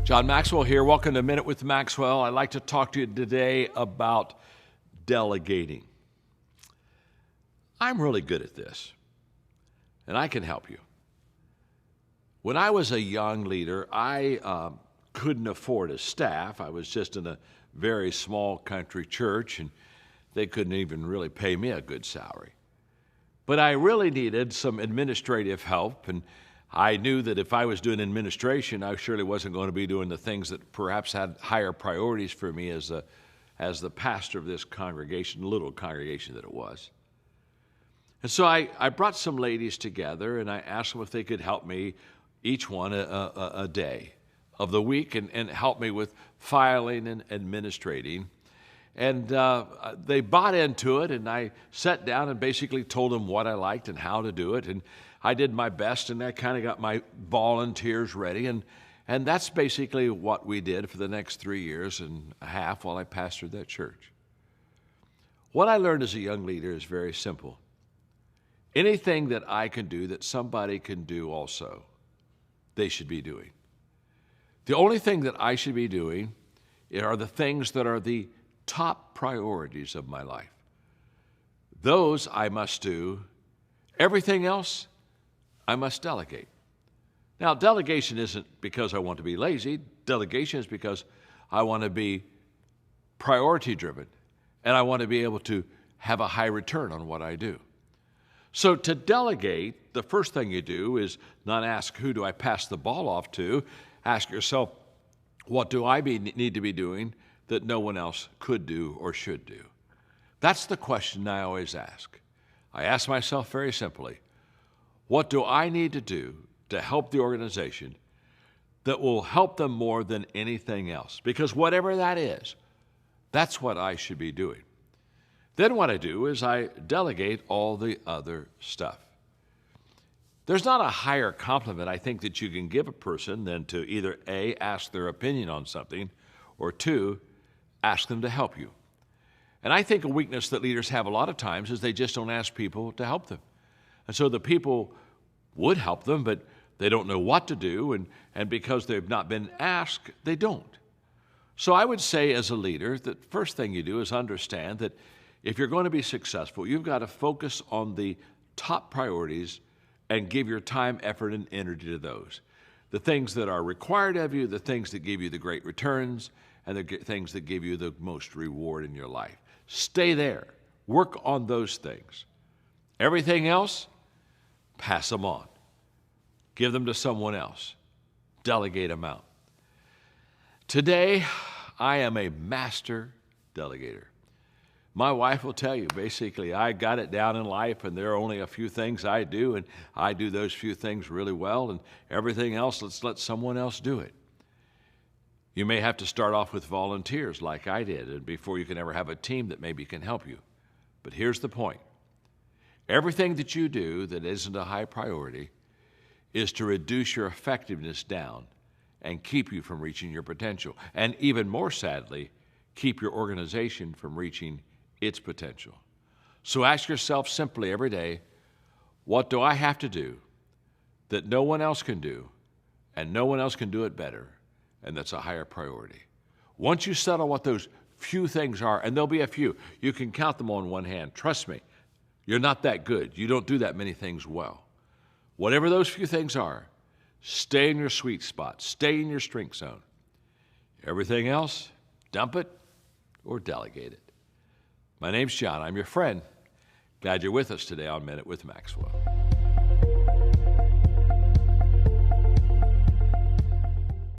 John Maxwell here. Welcome to Minute with Maxwell. I'd like to talk to you today about delegating. I'm really good at this, and I can help you. When I was a young leader, I couldn't afford a staff. I was just in a very small country church, and they couldn't even really pay me a good salary. But I really needed some administrative help, and I knew that if I was doing administration, I surely wasn't going to be doing the things that perhaps had higher priorities for me as the pastor of this congregation, little congregation that it was. And so I brought some ladies together, and I asked them if they could help me, each one a day of the week, and help me with filing and administrating. And they bought into it, and I sat down and basically told them what I liked and how to do it. And I did my best, and I kind of got my volunteers ready. And that's basically what we did for the next 3 years and a half while I pastored that church. What I learned as a young leader is very simple. Anything that I can do that somebody can do also, they should be doing. The only thing that I should be doing are the things that are the top priorities of my life. Those I must do. Everything else, I must delegate. Now, delegation isn't because I want to be lazy. Delegation is because I want to be priority-driven, and I want to be able to have a high return on what I do. So to delegate, the first thing you do is not ask, who do I pass the ball off to? Ask yourself, what do I need to be doing that no one else could do or should do? That's the question I always ask. I ask myself very simply, what do I need to do to help the organization that will help them more than anything else? Because whatever that is, that's what I should be doing. Then what I do is I delegate all the other stuff. There's not a higher compliment I think that you can give a person than to either A, ask their opinion on something, or two, ask them to help you. And I think a weakness that leaders have a lot of times is they just don't ask people to help them. And so the people would help them, but they don't know what to do, and because they've not been asked, they don't. So I would say as a leader, the first thing you do is understand that if you're going to be successful, you've got to focus on the top priorities and give your time, effort, and energy to those. The things that are required of you, the things that give you the great returns, and the things that give you the most reward in your life. Stay there. Work on those things. Everything else, pass them on. Give them to someone else. Delegate them out. Today, I am a master delegator. My wife will tell you, basically, I got it down in life, and there are only a few things I do, and I do those few things really well, and everything else, let's let someone else do it. You may have to start off with volunteers like I did, and before you can ever have a team that maybe can help you. But here's the point. Everything that you do that isn't a high priority is to reduce your effectiveness down and keep you from reaching your potential. And even more sadly, keep your organization from reaching its potential. So ask yourself simply every day, what do I have to do that no one else can do, and no one else can do it better, and that's a higher priority? Once you settle what those few things are, and there'll be a few, you can count them on one hand. Trust me, you're not that good. You don't do that many things well. Whatever those few things are, stay in your sweet spot. Stay in your strength zone. Everything else, dump it or delegate it. My name's John. I'm your friend. Glad you're with us today on Minute with Maxwell.